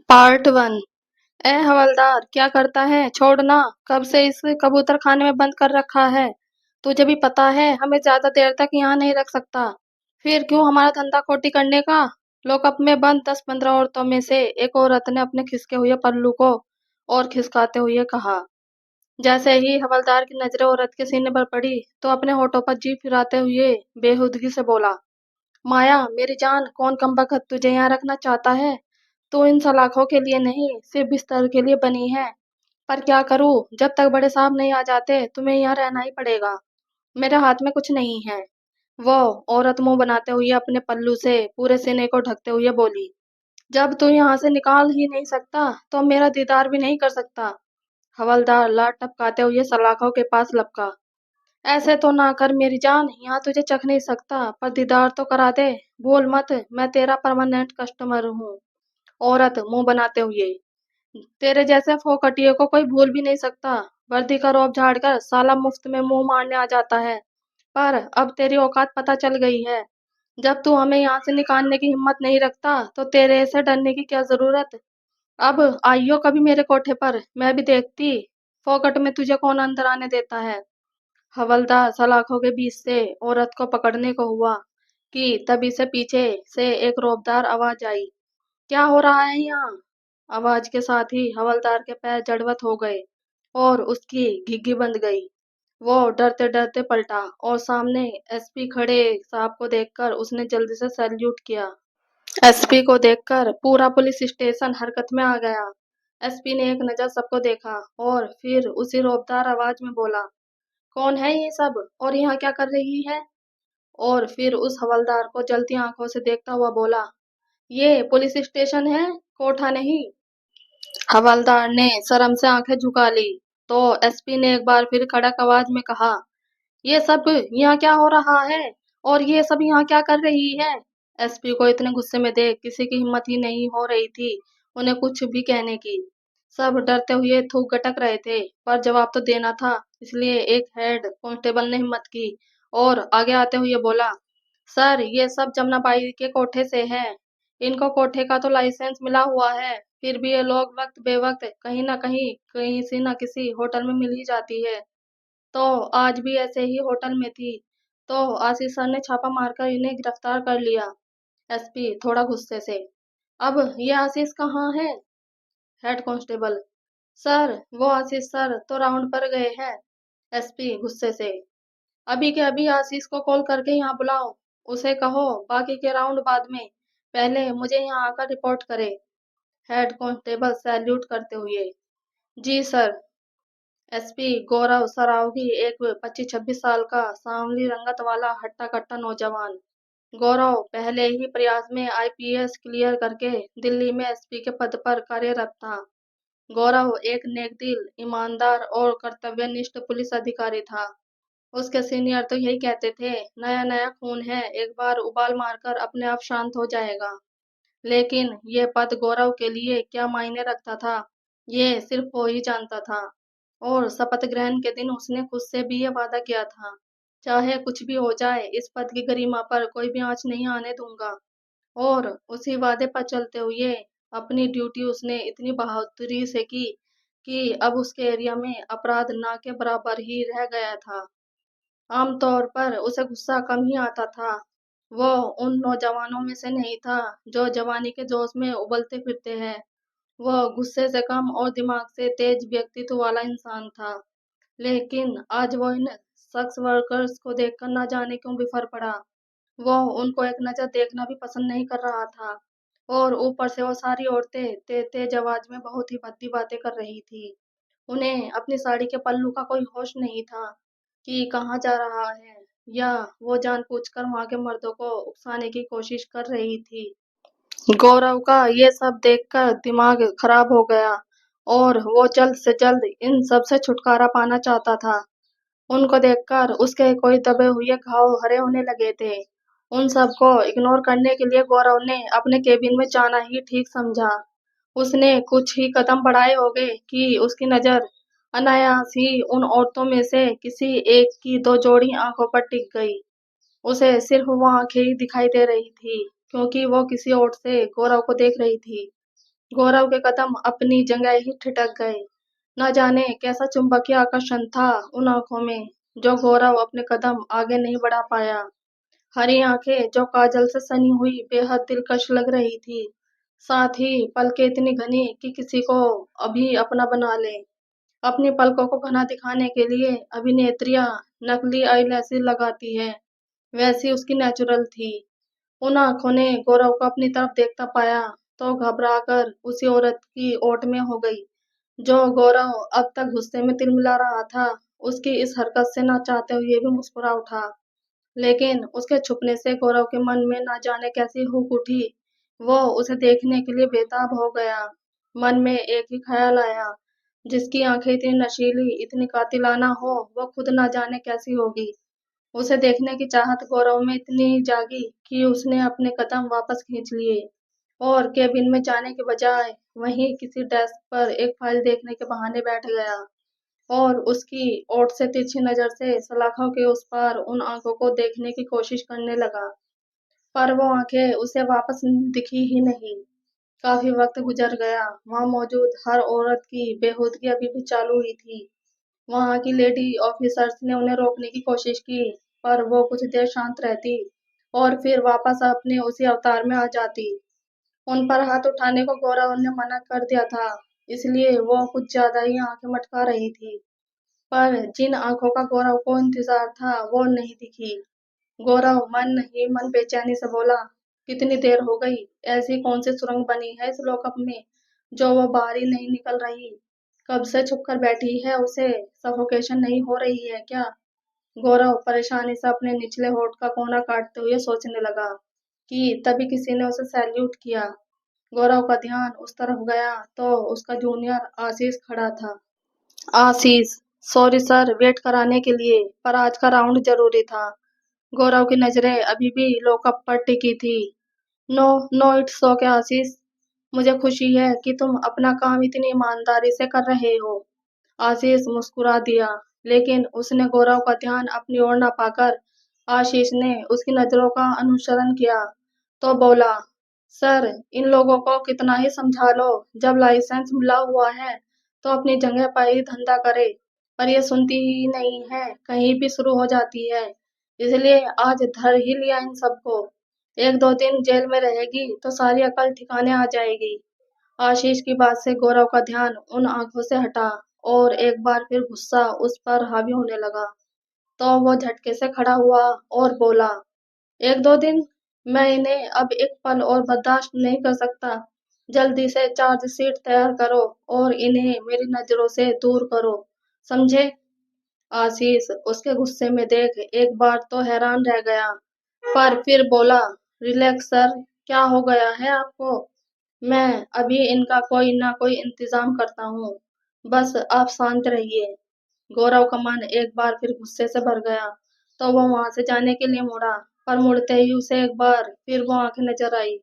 Part one. ए हवलदार, क्या करता है? छोड़ना। कब से इस कबूतर खाने में बंद कर रखा है? तुझे भी पता है हमें ज्यादा देर तक यहाँ नहीं रख सकता। फिर क्यों हमारा धंधा खोटी करने का? लॉकअप में बंद 10-15 औरतों में से एक औरत ने अपने खिसके हुए पल्लू को और खिसकाते हुए कहा। जैसे ही हवलदार की नजरें औरत के सीने पर पड़ी तो अपने होठों पर जीभ फिराते हुए बेहुदगी से बोला, माया मेरी जान, कौन कमबख्त तुझे यहाँ रखना चाहता है? तू इन सलाखों के लिए नहीं, सिर्फ बिस्तर के लिए बनी है। पर क्या करूं, जब तक बड़े साहब नहीं आ जाते तुम्हें यहाँ रहना ही पड़ेगा। मेरे हाथ में कुछ नहीं है। वो औरत मुंह बनाते हुए अपने पल्लू से पूरे सीने को ढकते हुए बोली, जब तू यहाँ से निकाल ही नहीं सकता तो मेरा दीदार भी नहीं कर सकता। हवलदार लात टपकाते हुए सलाखों के पास लपका। ऐसे तो ना कर मेरी जान, यहाँ तुझे चख नहीं सकता पर दीदार तो करा दे। भूल मत, मैं तेरा परमानेंट कस्टमर हूँ। औरत मुंह बनाते हुए, तेरे जैसे फोकटिये को कोई भूल भी नहीं सकता। वर्दी का रौब झाड़कर साला मुफ्त में मुंह मारने आ जाता है। पर अब तेरी औकात पता चल गई है। जब तू हमें यहाँ से निकालने की हिम्मत नहीं रखता तो तेरे से डरने की क्या जरूरत। अब आइयो कभी मेरे कोठे पर, मैं भी देखती फोकट में तुझे कौन अंदर आने देता है। हवलदार सलाखों के बीच से औरत को पकड़ने को हुआ कि तभी से पीछे से एक रौबदार आवाज आई, क्या हो रहा है यहाँ? आवाज के साथ ही हवलदार के पैर जड़वत हो गए और उसकी घिघी बंद गई। वो डरते डरते पलटा और सामने एसपी खड़े साहब को देखकर उसने जल्दी से सैल्यूट किया। एसपी को देखकर पूरा पुलिस स्टेशन हरकत में आ गया। एसपी ने एक नजर सबको देखा और फिर उसी रौबदार आवाज में बोला, कौन है ये सब और यहाँ क्या कर रही है? और फिर उस हवलदार को जलती आंखों से देखता हुआ बोला, ये पुलिस स्टेशन है, कोठा नहीं। हवलदार ने शर्म से आंखें झुका ली तो एसपी ने एक बार फिर कड़क आवाज में कहा, ये सब यहाँ क्या हो रहा है और ये सब यहाँ क्या कर रही है? एसपी को इतने गुस्से में देख किसी की हिम्मत ही नहीं हो रही थी उन्हें कुछ भी कहने की। सब डरते हुए थूक गटक रहे थे पर जवाब तो देना था, इसलिए एक हेड कांस्टेबल ने हिम्मत की और आगे आते हुए बोला, सर ये सब जमुनाबाई के कोठे से है। इनको कोठे का तो लाइसेंस मिला हुआ है, फिर भी ये लोग वक्त बेवक्त कहीं ना कहीं किसी ना किसी होटल में मिल ही जाती है। तो आज भी ऐसे ही होटल में थी तो आशीष सर ने छापा मारकर इन्हें गिरफ्तार कर लिया। एसपी थोड़ा गुस्से से, अब ये आशीष कहाँ है? हेड कांस्टेबल, सर वो आशीष सर तो राउंड पर गए हैं। एसपी गुस्से से, अभी के अभी आशीष को कॉल करके यहाँ बुलाओ। उसे कहो बाकी के राउंड बाद में, पहले मुझे यहाँ आकर रिपोर्ट करे। हेड कांस्टेबल सैल्यूट करते हुए, जी सर। एसपी गौरव सरावगी एक 25-26 साल का सांवली रंगत वाला हट्टा कट्टा नौजवान। गौरव पहले ही प्रयास में आईपीएस क्लियर करके दिल्ली में एसपी के पद पर कार्यरत था। गौरव एक नेकदिल, ईमानदार और कर्तव्यनिष्ठ पुलिस अधिकारी था। उसके सीनियर तो यही कहते थे, नया नया खून है, एक बार उबाल मारकर अपने आप शांत हो जाएगा। लेकिन ये पद गौरव के लिए क्या मायने रखता था, ये सिर्फ वो ही जानता था। और शपथ ग्रहण के दिन उसने खुद से भी ये वादा किया था, चाहे कुछ भी हो जाए इस पद की गरिमा पर कोई भी आंच नहीं आने दूंगा। और उसी वादे पर चलते हुए अपनी ड्यूटी उसने इतनी बहादुरी से की कि अब उसके एरिया में अपराध ना के बराबर ही रह गया था। आमतौर पर उसे गुस्सा कम ही आता था। वो उन नौजवानों में से नहीं था जो जवानी के जोश में उबलते फिरते हैं। वह गुस्से से कम और दिमाग से तेज व्यक्तित्व वाला इंसान था। लेकिन आज वो इन सेक्स वर्कर्स को देखकर ना जाने क्यों बिफर पड़ा। वो उनको एक नजर देखना भी पसंद नहीं कर रहा था और ऊपर से वो सारी औरतें तेज आवाज में बहुत ही भद्दी बातें कर रही थी। उन्हें अपनी साड़ी के पल्लू का कोई होश नहीं था कि कहाँ जा रहा है, या वो जानबूझकर वहां के मर्दों को उकसाने की कोशिश कर रही थी। गौरव का ये सब देखकर दिमाग खराब हो गया और वो जल्द से जल्द इन सब से छुटकारा पाना चाहता था। उनको देखकर उसके कोई दबे हुए घाव हरे होने लगे थे। उन सबको इग्नोर करने के लिए गौरव ने अपने केबिन में जाना ही ठीक समझा। उसने कुछ ही कदम बढ़ाए होंगे कि उसकी नजर अनायास ही उन औरतों में से किसी एक की दो जोड़ी आंखों पर टिक गई। उसे सिर्फ वो आंखें ही दिखाई दे रही थी क्योंकि वो किसी और से गौरव को देख रही थी। गौरव के कदम अपनी जगह ही ठिठक गए। न जाने कैसा चुंबकीय आकर्षण था उन आंखों में, जो गौरव अपने कदम आगे नहीं बढ़ा पाया। हरी आंखें जो काजल से सनी हुई बेहद दिलकश लग रही थी, साथ ही पलकें इतनी घनी कि किसी को अभी अपना बना ले। अपनी पलकों को घना दिखाने के लिए अभिनेत्रियां नकली आईलैशेस लगाती है, वैसी उसकी नेचुरल थी। उन आंखों ने गौरव को अपनी तरफ देखता पाया तो घबराकर उसी औरत की ओट में हो गई, जो गौरव अब तक गुस्से में तिलमिला रहा था। उसकी इस हरकत से न चाहते हुए भी मुस्कुरा उठा, लेकिन उसके छुपने से गौरव के मन में ना जाने कैसी हुक उठी। वो उसे देखने के लिए बेताब हो गया। मन में एक ही ख्याल आया, जिसकी आंखें इतनी नशीली, इतनी कातिलाना हो, वो खुद ना जाने कैसी होगी। उसे देखने की चाहत गौरव में इतनी जागी कि उसने अपने कदम वापस खींच लिए और केबिन में जाने के बजाय वहीं किसी डेस्क पर एक फाइल देखने के बहाने बैठ गया और उसकी ओट से तिरछी नजर से सलाखों के उस पार उन आंखों को देखने की कोशिश करने लगा। पर वो आंखें उसे वापस दिखी ही नहीं। काफी वक्त गुजर गया। वहां मौजूद हर औरत की बेहूदगी अभी भी चालू हुई थी। वहां की लेडी ऑफिसर्स ने उन्हें रोकने की कोशिश की, पर वो कुछ देर शांत रहती और फिर वापस अपने उसी अवतार में आ जाती। उन पर हाथ उठाने को गौरव ने मना कर दिया था, इसलिए वो कुछ ज्यादा ही आंखें मटका रही थी। पर जिन आंखों का गौरव को इंतजार था वो नहीं दिखी। गौरव मन ही मन बेचैनी से बोला, कितनी देर हो गई, ऐसी कौन सी सुरंग बनी है इस लॉकअप में जो वो बाहर ही नहीं निकल रही। कब से छुप कर बैठी है, उसे सफोकेशन नहीं हो रही है क्या? गौरव परेशानी से अपने निचले होठ का कोना काटते हुए सोचने लगा कि तभी किसी ने उसे सैल्यूट किया। गौरव का ध्यान उस तरफ गया तो उसका जूनियर आशीष खड़ा था। आशीष, सॉरी सर वेट कराने के लिए, पर आज का राउंड जरूरी था। गौरव की नजरें अभी भी लॉकअप पर टिकी थी। नो नो इट्स ओके आशीष, मुझे खुशी है कि तुम अपना काम इतनी ईमानदारी से कर रहे हो। आशीष मुस्कुरा दिया, लेकिन उसने गौरव का ध्यान अपनी ओर न पाकर आशीष ने उसकी नजरों का अनुसरण किया तो बोला, सर इन लोगों को कितना ही समझा लो, जब लाइसेंस मिला हुआ है तो अपनी जगह पर ही धंधा करे, पर ये सुनती ही नहीं है, कहीं भी शुरू हो जाती है। इसलिए आज धर ही लिया इन सबको। एक दो दिन जेल में रहेगी तो सारी अकल ठिकाने आ जाएगी। आशीष की बात से गौरव का ध्यान उन आंखों से हटा और एक बार फिर गुस्सा उस पर हावी होने लगा। तो वो झटके से खड़ा हुआ और बोला, एक दो दिन, मैं इन्हें अब एक पल और बर्दाश्त नहीं कर सकता। जल्दी से चार्जशीट तैयार करो और इन्हें मेरी नजरों से दूर करो, समझे? आशीष उसके गुस्से में देख एक बार तो हैरान रह गया, पर फिर बोला, रिलैक्स सर, क्या हो गया है आपको? मैं अभी इनका कोई ना कोई इंतजाम करता हूँ, बस आप शांत रहिए। गौरव का मन एक बार फिर गुस्से से भर गया तो वो वहां से जाने के लिए मुड़ा, पर मुड़ते ही उसे एक बार फिर वो आंखें नजर आई।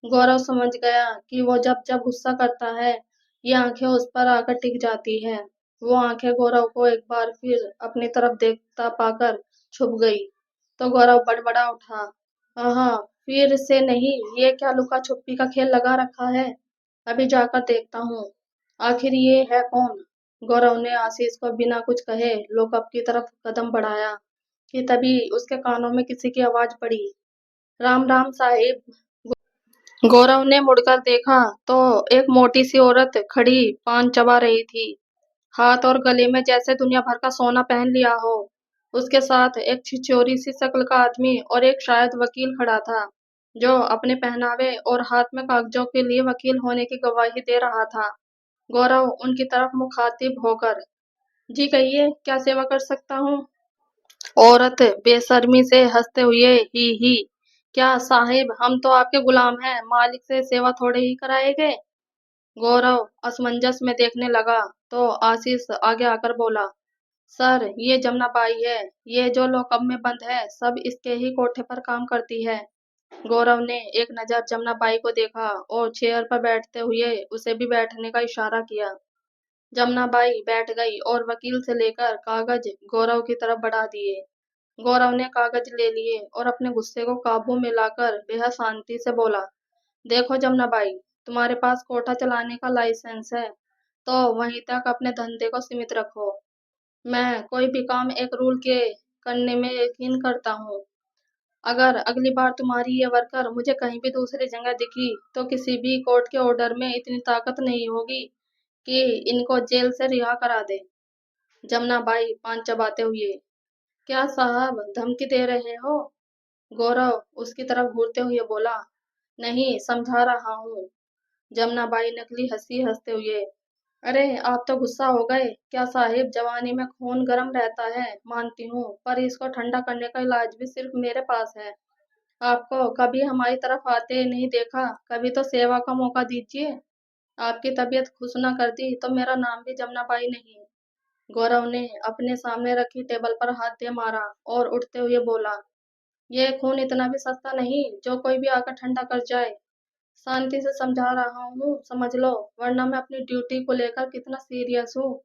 गौरव समझ गया कि वो जब जब गुस्सा करता है ये आंखें उस पर आकर टिक जाती है। वो आंखें गौरव को एक बार फिर अपनी तरफ देखता पाकर छुप गई तो गौरव बड़बड़ा उठा, हाँ फिर से नहीं, ये क्या लुका छुपी का खेल लगा रखा है? अभी जाकर देखता हूँ आखिर ये है कौन। गौरव ने आशीष को बिना कुछ कहे लॉकअप की तरफ कदम बढ़ाया कि तभी उसके कानों में किसी की आवाज पड़ी, राम राम साहिब। गौरव ने मुड़कर देखा तो एक मोटी सी औरत खड़ी पान चबा रही थी, हाथ और गले में जैसे दुनिया भर का सोना पहन लिया हो। उसके साथ एक छिछोरी सी शक्ल का आदमी और एक शायद वकील खड़ा था, जो अपने पहनावे और हाथ में कागजों के लिए वकील होने की गवाही दे रहा था। गौरव उनकी तरफ मुखातिब होकर, जी कहिए, क्या सेवा कर सकता हूँ? औरत बेशर्मी से हंसते हुए, ही, क्या साहिब, हम तो आपके गुलाम हैं, मालिक से सेवा थोड़े ही कराएंगे। गौरव असमंजस में देखने लगा तो आशीष आगे आकर बोला, सर ये जमुना बाई है, ये जो लॉकअप में बंद है सब इसके ही कोठे पर काम करती है। गौरव ने एक नजर जमुना बाई को देखा और चेयर पर बैठते हुए उसे भी बैठने का इशारा किया। जमुनाबाई बैठ गई और वकील से लेकर कागज गौरव की तरफ बढ़ा दिए। गौरव ने कागज ले लिए और अपने गुस्से को काबू में लाकर बेहद शांति से बोला, देखो जमुनाबाई, तुम्हारे पास कोठा चलाने का लाइसेंस है तो वहीं तक अपने धंधे को सीमित रखो। मैं कोई भी काम एक रूल के करने में यकीन करता हूँ। अगर अगली बार तुम्हारी ये वर्कर मुझे कहीं भी दूसरी जगह दिखी तो किसी भी कोर्ट के ऑर्डर में इतनी ताकत नहीं होगी कि इनको जेल से रिहा करा दे। जमुना बाई पान चबाते हुए, क्या साहब धमकी दे रहे हो? गौरव उसकी तरफ घूरते हुए बोला, नहीं समझा रहा हूँ। जमुना बाई नकली हंसी हंसते हुए, अरे आप तो गुस्सा हो गए क्या साहिब? जवानी में खून गर्म रहता है मानती हूँ, पर इसको ठंडा करने का इलाज भी सिर्फ मेरे पास है। आपको कभी हमारी तरफ आते नहीं देखा, कभी तो सेवा का मौका दीजिए। आपकी तबीयत खुश ना करती तो मेरा नाम भी जमुना बाई नहीं। गौरव ने अपने सामने रखी टेबल पर हाथ दे मारा और उठते हुए बोला, ये खून इतना भी सस्ता नहीं जो कोई भी आकर ठंडा कर जाए। शांति से समझा रहा हूँ, समझ लो, वरना मैं अपनी ड्यूटी को लेकर कितना सीरियस हूँ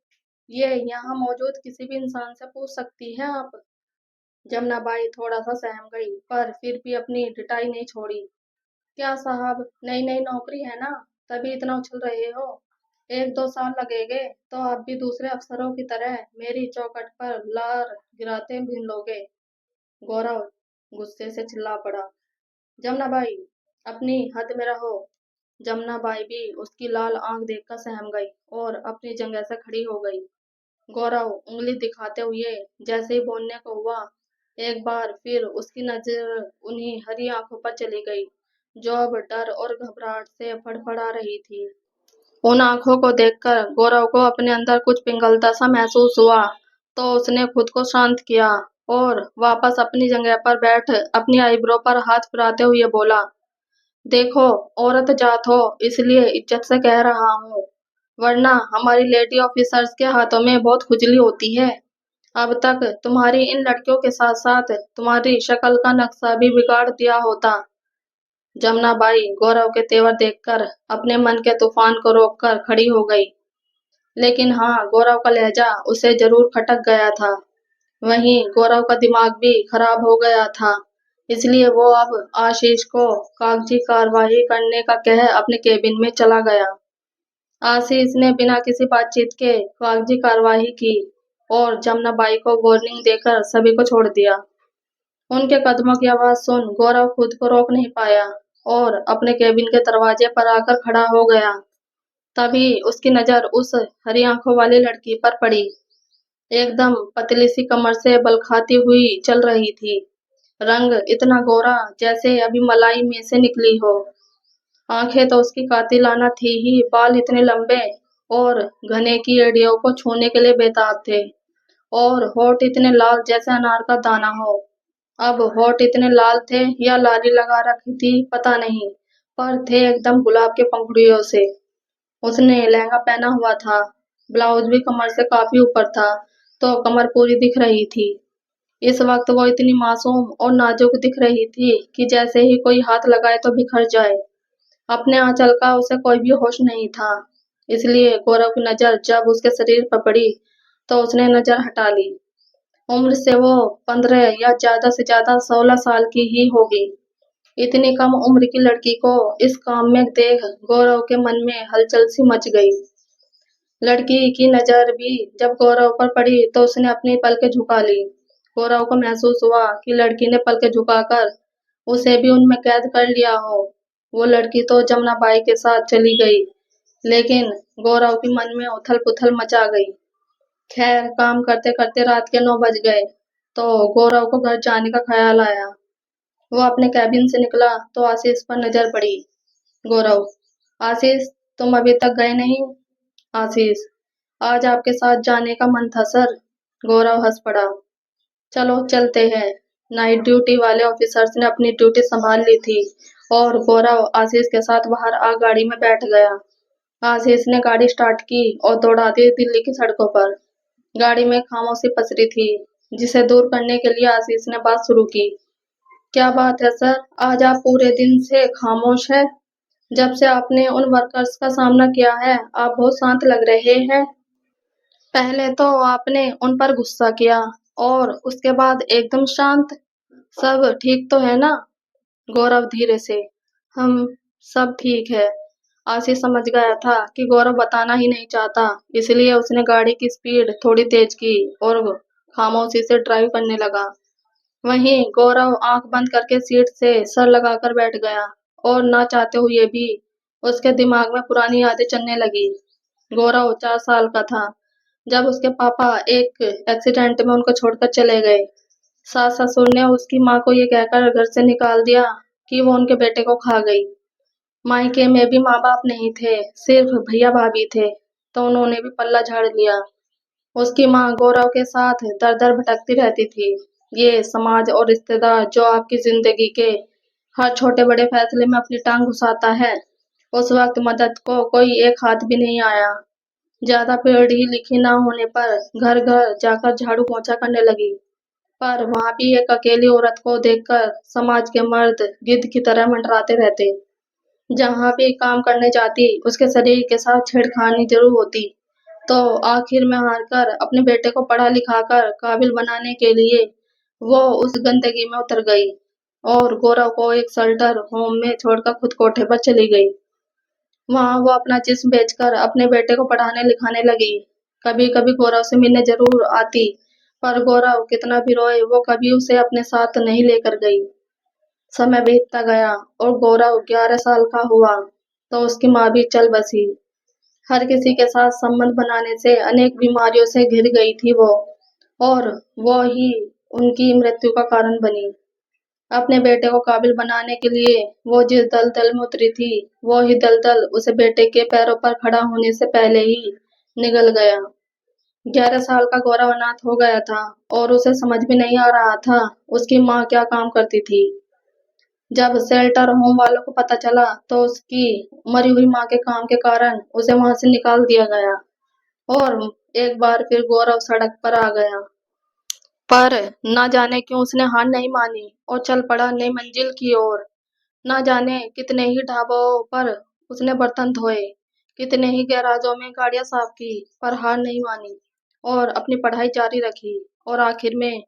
ये यहाँ मौजूद किसी भी इंसान से पूछ सकती हैं आप। जमुना बाई थोड़ा सा सहम गई पर फिर भी अपनी डिटाई नहीं छोड़ी। क्या साहब नई नई नौकरी है ना, तभी इतना उछल रहे हो? एक दो साल लगेंगे तो आप भी दूसरे अफसरों की तरह मेरी चौखट पर लार गिराते भी लोगे। गौरव गुस्से से चिल्ला पड़ा, जमुना बाई अपनी हद में रहो। जमुना बाई भी उसकी लाल आंख देखकर सहम गई और अपनी जगह से खड़ी हो गई। गौरव उंगली दिखाते हुए जैसे ही बोलने को हुआ, एक बार फिर उसकी नजर उन्हीं हरी आंखों पर चली गई जो अब डर और घबराहट से फड़फड़ा रही थी। उन आंखों को देखकर गौरव को अपने अंदर कुछ पिघलता सा महसूस हुआ, तो उसने खुद को शांत किया और वापस अपनी जगह पर बैठ अपनी आईब्रो पर हाथ फिराते हुए बोला, देखो, औरत जात हो इसलिए इज्जत से कह रहा हूँ, वरना हमारी लेडी ऑफिसर्स के हाथों में बहुत खुजली होती है। अब तक तुम्हारी इन लड़कियों के साथ साथ तुम्हारी शक्ल का नक्शा भी बिगाड़ दिया होता। जमुना बाई गौरव के तेवर देखकर अपने मन के तूफान को रोककर खड़ी हो गई। लेकिन हाँ, गौरव का लहजा उसे जरूर खटक गया था। वहीं गौरव का दिमाग भी खराब हो गया था, इसलिए वो अब आशीष को कागजी कार्रवाई करने का कह अपने केबिन में चला गया। आशीष ने बिना किसी बातचीत के कागजी कार्रवाई की और जमुना बाई को वार्निंग देकर सभी को छोड़ दिया। उनके कदमों की आवाज सुन गौरव खुद को रोक नहीं पाया और अपने केबिन के दरवाजे पर आकर खड़ा हो गया। तभी उसकी नजर उस हरी आंखों वाली लड़की पर पड़ी, एकदम पतली सी कमर से बल खाती हुई चल रही थी। रंग इतना गोरा जैसे अभी मलाई में से निकली हो। आंखें तो उसकी कातिलाना थी ही, बाल इतने लंबे और घने की एड़ियों को छूने के लिए बेताब थे, और होठ इतने लाल जैसे अनार का दाना हो। अब होठ इतने लाल थे या लाली लगा रखी थी पता नहीं, पर थे एकदम गुलाब के पंखुड़ियों से। उसने लहंगा पहना हुआ था, ब्लाउज भी कमर से काफी ऊपर था, तो कमर पूरी दिख रही थी। इस वक्त वो इतनी मासूम और नाजुक दिख रही थी कि जैसे ही कोई हाथ लगाए तो बिखर जाए। अपने आंचल का उसे कोई भी होश नहीं था, इसलिए गौरव की नजर जब उसके शरीर पर पड़ी तो उसने नजर हटा ली। उम्र से वो 15 या ज्यादा से ज्यादा 16 साल की ही होगी। इतनी कम उम्र की लड़की को इस काम में देख गौरव के मन में हलचल सी मच गई। लड़की की नजर भी जब गौरव पर पड़ी तो उसने अपनी पलकें झुका ली। गौरव को महसूस हुआ कि लड़की ने पलकें झुकाकर उसे भी उनमें कैद कर लिया हो। वो लड़की तो जमुना बाई के साथ चली गई, लेकिन गौरव के मन में उथल पुथल मचा गई। खैर, काम करते करते रात के 9 बज गए तो गौरव को घर जाने का ख्याल आया। वो अपने कैबिन से निकला तो आशीष पर नजर पड़ी। गौरव, आशीष, तुम अभी तक गए नहीं? आशीष, आज आपके साथ जाने का मन था सर। गौरव हंस पड़ा। चलो चलते हैं। नाइट ड्यूटी वाले ऑफिसर्स ने अपनी ड्यूटी संभाल ली थी और गौरव आशीष के साथ बाहर आ गाड़ी में बैठ गया। आशीष ने गाड़ी स्टार्ट की और दौड़ा दी दिल्ली की सड़कों पर। गाड़ी में खामोशी पसरी थी, जिसे दूर करने के लिए आशीष ने बात शुरू की। क्या बात है सर, आज आप पूरे दिन से खामोश है? जब से आपने उन वर्कर्स का सामना किया है आप बहुत शांत लग रहे हैं। पहले तो आपने उन पर गुस्सा किया और उसके बाद एकदम शांत। सब ठीक तो है ना? गौरव धीरे से, हम सब ठीक है। आशीष समझ गया था कि गौरव बताना ही नहीं चाहता, इसलिए उसने गाड़ी की स्पीड थोड़ी तेज की और खामोशी से ड्राइव करने लगा। वहीं गौरव आंख बंद करके सीट से सर लगाकर बैठ गया और ना चाहते हुए भी उसके दिमाग में पुरानी यादें चलने लगी। गौरव 4 साल का था जब उसके पापा एक एक्सीडेंट में उनको छोड़कर चले गए। सास ससुर ने उसकी माँ को ये कहकर घर से निकाल दिया कि वो उनके बेटे को खा गई। मायके में भी माँ बाप नहीं थे, सिर्फ भैया भाभी थे, तो उन्होंने भी पल्ला झाड़ लिया। उसकी माँ गौरव के साथ दर दर भटकती रहती थी। ये समाज और रिश्तेदार जो आपकी जिंदगी के हर छोटे बड़े फैसले में अपनी टांग घुसाता है, उस वक्त मदद को कोई एक हाथ भी नहीं आया। ज्यादा पढ़ी लिखी ना होने पर घर घर जाकर झाड़ू पोंछा करने लगी, पर वहां भी एक अकेली औरत को देखकर समाज के मर्द गिद्ध की तरह मंडराते रहते। जहां भी काम करने जाती उसके शरीर के साथ छेड़खानी जरूर होती, तो आखिर में हारकर अपने बेटे को पढ़ा लिखाकर काबिल बनाने के लिए वो उस गंदगी में उतर गई और गौरव को एक शेल्टर होम में छोड़कर खुद कोठे पर चली गई। वहां वो अपना जिस्म बेचकर अपने बेटे को पढ़ाने लिखाने लगी। कभी कभी गौरव से मिलने जरूर आती, पर गौरव कितना भी रोए वो कभी उसे अपने साथ नहीं लेकर गई। समय बीतता गया और गौरव 11 साल का हुआ तो उसकी माँ भी चल बसी। हर किसी के साथ संबंध बनाने से अनेक बीमारियों से घिर गई थी वो, और वो ही उनकी मृत्यु का कारण बनी। अपने बेटे को काबिल बनाने के लिए वो जिस दलदल में उतरी थी, वो ही दलदल उसे बेटे के पैरों पर खड़ा होने से पहले ही निगल गया। 11 साल का गौरव अनाथ हो गया था और उसे समझ भी नहीं आ रहा था उसकी माँ क्या काम करती थी। जब शेल्टर होम वालों को पता चला तो उसकी मरी हुई माँ के काम के कारण उसे वहां से निकाल दिया गया और एक बार फिर गौरव सड़क पर आ गया। पर ना जाने क्यों उसने हार नहीं मानी और चल पड़ा नई मंजिल की ओर। ना जाने कितने ही ढाबों पर उसने बर्तन धोए, कितने ही गैराजों में गाड़ियां साफ की, पर हार नहीं मानी और अपनी पढ़ाई जारी रखी और आखिर में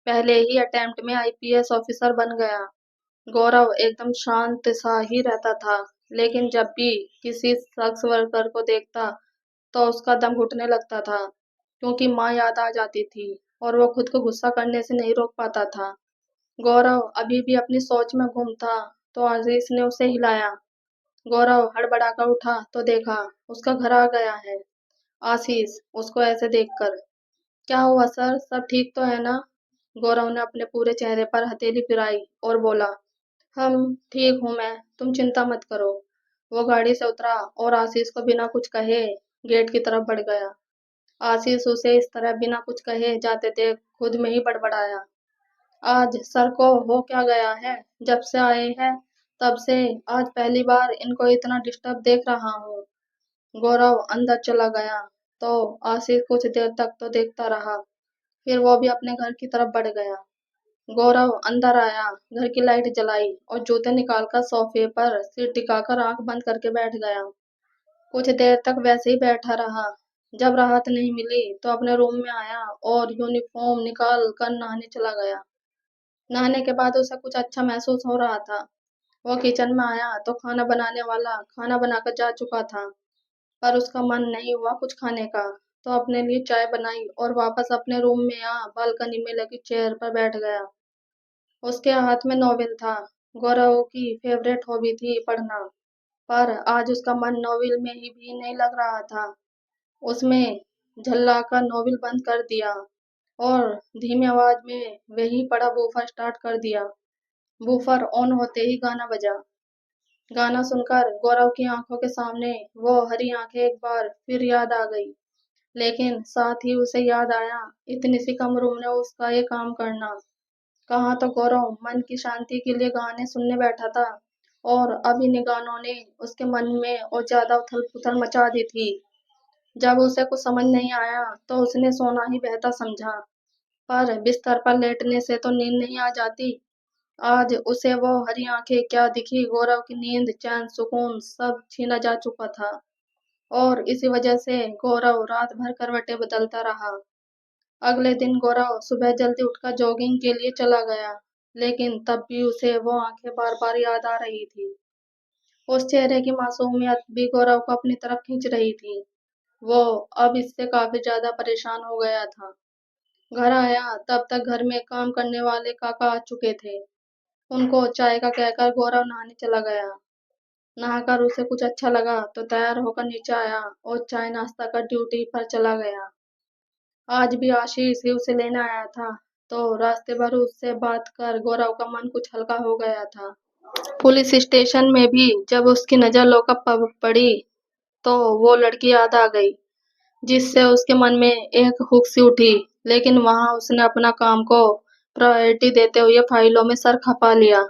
पहले ही अटेम्प्ट में आईपीएस ऑफिसर बन गया। गौरव एकदम शांत सा ही रहता था, लेकिन जब भी किसी शख्स वर्कर को देखता तो उसका दम घुटने लगता था, क्योंकि माँ याद आ जाती थी और वो खुद को गुस्सा करने से नहीं रोक पाता था। गौरव अभी भी अपनी सोच में गुम था तो आशीष ने उसे हिलाया। गौरव हड़बड़ाकर उठा तो देखा उसका घर आ गया है। आशीष उसको ऐसे देखकर, क्या हुआ सर, सब ठीक तो है ना? गौरव ने अपने पूरे चेहरे पर हथेली फिराई और बोला, हम ठीक हूं मैं, तुम चिंता मत करो। वो गाड़ी से उतरा और आशीष को बिना कुछ कहे गेट की तरफ बढ़ गया। आशीष उसे इस तरह बिना कुछ कहे जाते देख खुद में ही बड़बड़ाया, आज सर को हो क्या गया है? जब से आए हैं तब से आज पहली बार इनको इतना डिस्टर्ब देख रहा हूँ। गौरव अंदर चला गया तो आशीष कुछ देर तक तो देखता रहा, फिर वो भी अपने घर की तरफ बढ़ गया। गौरव अंदर आया, घर की लाइट जलाई और जूते निकालकर सोफे पर सिर टिकाकर आंख बंद करके बैठ गया। कुछ देर तक वैसे ही बैठा रहा। जब राहत नहीं मिली तो अपने रूम में आया और यूनिफॉर्म निकाल कर नहाने चला गया। नहाने के बाद उसे कुछ अच्छा महसूस हो रहा था। वो किचन में आया तो खाना बनाने वाला खाना बनाकर जा चुका था, पर उसका मन नहीं हुआ कुछ खाने का, तो अपने लिए चाय बनाई और वापस अपने रूम में आ बालकनी में लगी चेयर पर बैठ गया। उसके हाथ में नोवेल था। गौरव की फेवरेट हॉबी थी पढ़ना, पर आज उसका मन नोवेल में ही भी नहीं लग रहा था। उसमें झल्ला कर नोवेल बंद कर दिया और धीमी आवाज में वही पढ़ा बूफर स्टार्ट कर दिया। बूफर ऑन होते ही गाना बजा। गाना सुनकर गौरव की आंखों के सामने वो हरी आंखें एक बार फिर याद आ गई, लेकिन साथ ही उसे याद आया इतनी सी कम उम्र में उसका ये काम करना। कहाँ तो गौरव मन की शांति के लिए गाने सुनने बैठा था और अब इन गानों ने उसके मन में और ज्यादा उथल पुथल मचा दी थी। जब उसे कुछ समझ नहीं आया तो उसने सोना ही बेहतर समझा, पर बिस्तर पर लेटने से तो नींद नहीं आ जाती। आज उसे वो हरी आंखें क्या दिखी, गौरव की नींद चैन सुकून सब छीना जा चुका था और इसी वजह से गौरव रात भर करवटें बदलता रहा। अगले दिन गौरव सुबह जल्दी उठकर जॉगिंग के लिए चला गया, लेकिन तब भी उसे वो आंखें बार बार याद आ रही थी। उस चेहरे की मासूमियत भी गौरव को अपनी तरफ खींच रही थी। वो अब इससे काफी ज्यादा परेशान हो गया था। घर आया तब तक घर में काम करने वाले काका आ चुके थे। उनको चाय का कहकर गौरव नहाने चला गया। नहाकर उसे कुछ अच्छा लगा तो तैयार होकर नीचे आया और चाय नाश्ता कर ड्यूटी पर चला गया। आज भी आशीष ही उसे लेने आया था, तो रास्ते भर उससे बात कर गौरव का मन कुछ हल्का हो गया था। पुलिस स्टेशन में भी जब उसकी नजर लॉकअप पर पड़ी तो वो लड़की याद आ गई, जिससे उसके मन में एक हुक सी उठी। लेकिन वहां उसने अपना काम को प्रायोरिटी देते हुए फाइलों में सर खपा लिया।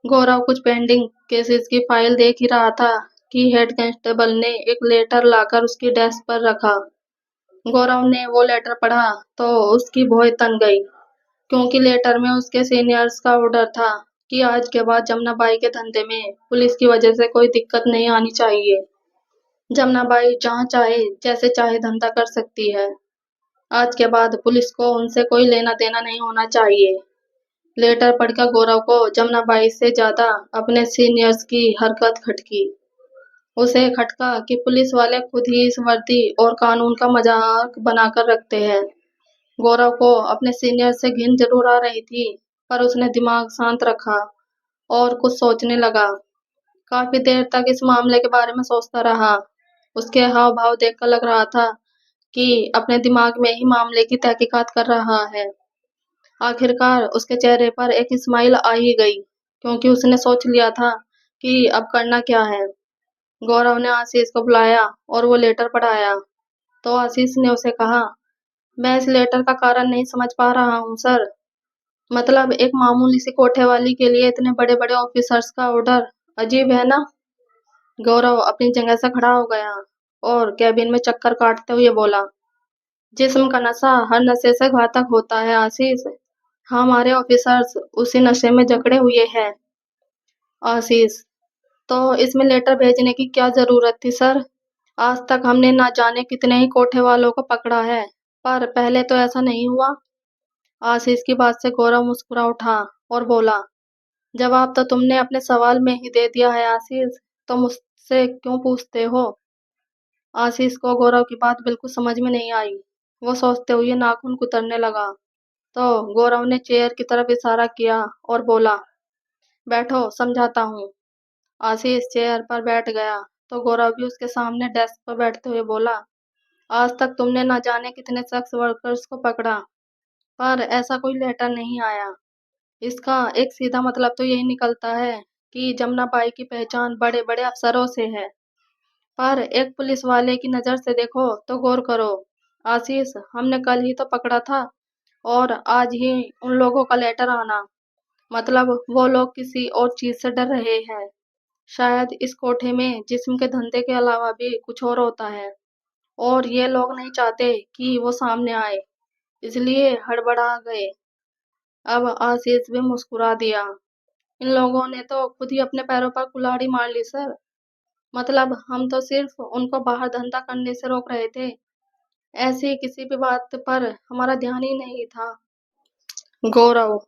गौरव कुछ पेंडिंग केसेस की फाइल देख ही रहा था कि हेड कांस्टेबल ने एक लेटर लाकर उसकी डेस्क पर रखा। गौरव ने वो लेटर पढ़ा तो उसकी भौं तन गई, क्योंकि लेटर में उसके सीनियर्स का ऑर्डर था कि आज के बाद जमुनाबाई के धंधे में पुलिस की वजह से कोई दिक्कत नहीं आनी चाहिए। जमुनाबाई जहाँ चाहे जैसे चाहे धंधा कर सकती है। आज के बाद पुलिस को उनसे कोई लेना देना नहीं होना चाहिए। लेटर पढ़कर गौरव को जमुनाबाई से ज्यादा अपने सीनियर्स की हरकत खटकी। उसे खटका कि पुलिस वाले खुद ही इस वर्दी और कानून का मजाक बनाकर रखते हैं। गौरव को अपने सीनियर से घिन जरूर आ रही थी, पर उसने दिमाग शांत रखा और कुछ सोचने लगा। काफी देर तक इस मामले के बारे में सोचता रहा। उसके हाव भाव देखकर लग रहा था कि अपने दिमाग में ही मामले की तहकीकात कर रहा है। आखिरकार उसके चेहरे पर एक स्माइल आ ही गई, क्योंकि उसने सोच लिया था कि अब करना क्या है। गौरव ने आशीष को बुलाया और वो लेटर पढ़ाया तो आशीष ने उसे कहा, मैं इस लेटर का कारण नहीं समझ पा रहा हूँ सर। मतलब एक मामूली सी कोठे वाली के लिए इतने बड़े बड़े ऑफिसर्स का ऑर्डर, अजीब है ना। गौरव अपनी जगह से खड़ा हो गया और कैबिन में चक्कर काटते हुए बोला, जिस्म का नशा हर नशे से घातक होता है आशीष। हमारे ऑफिसर्स उसी नशे में जकड़े हुए हैं। आशीष, तो इसमें लेटर भेजने की क्या जरूरत थी सर। आज तक हमने ना जाने कितने ही कोठे वालों को पकड़ा है, पर पहले तो ऐसा नहीं हुआ। आशीष की बात से गौरव मुस्कुरा उठा और बोला, जवाब तो तुमने अपने सवाल में ही दे दिया है आशीष, तो मुझसे क्यों पूछते हो। आशीष को गौरव की बात बिल्कुल समझ में नहीं आई। वो सोचते हुए नाखून कुतरने लगा तो गौरव ने चेयर की तरफ इशारा किया और बोला, बैठो समझाता हूँ। आशीष चेयर पर बैठ गया तो गौरव भी उसके सामने डेस्क पर बैठते हुए बोला, आज तक तुमने ना जाने कितने सेक्स वर्कर्स को पकड़ा, पर ऐसा कोई लेटर नहीं आया। इसका एक सीधा मतलब तो यही निकलता है कि जमुनाबाई की पहचान बड़े बड़े अफसरों से है, पर एक पुलिस वाले की नजर से देखो तो गौर करो। आशीष, हमने कल ही तो पकड़ा था और आज ही उन लोगों का लेटर आना, मतलब वो लोग किसी और चीज से डर रहे हैं। शायद इस कोठे में जिस्म के धंधे के अलावा भी कुछ और होता है और ये लोग नहीं चाहते कि वो सामने आए, इसलिए हड़बड़ा गए। अब आशीष भी मुस्कुरा दिया। इन लोगों ने तो खुद ही अपने पैरों पर कुल्हाड़ी मार ली सर। मतलब हम तो सिर्फ उनको बाहर धंधा करने से रोक रहे थे, ऐसी किसी भी बात पर हमारा ध्यान ही नहीं था। गौरव,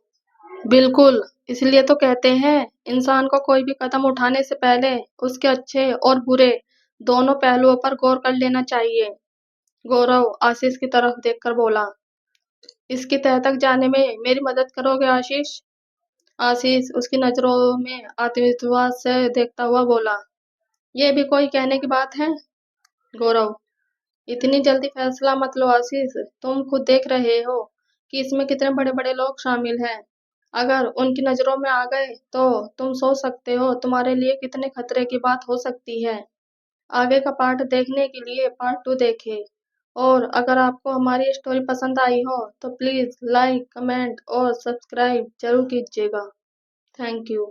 बिल्कुल, इसलिए तो कहते हैं इंसान को कोई भी कदम उठाने से पहले उसके अच्छे और बुरे दोनों पहलुओं पर गौर कर लेना चाहिए। गौरव आशीष की तरफ देखकर बोला, इसकी तह तक जाने में मेरी मदद करोगे आशीष। आशीष उसकी नजरों में आत्मविश्वास से देखता हुआ बोला, ये भी कोई कहने की बात है। गौरव, इतनी जल्दी फैसला मत लो आशीष, तुम खुद देख रहे हो कि इसमें कितने बड़े बड़े लोग शामिल हैं। अगर उनकी नजरों में आ गए तो तुम सोच सकते हो तुम्हारे लिए कितने खतरे की बात हो सकती है। आगे का पार्ट देखने के लिए पार्ट 2 देखें। और अगर आपको हमारी स्टोरी पसंद आई हो तो प्लीज लाइक, कमेंट और सब्सक्राइब जरूर कीजिएगा। Thank you.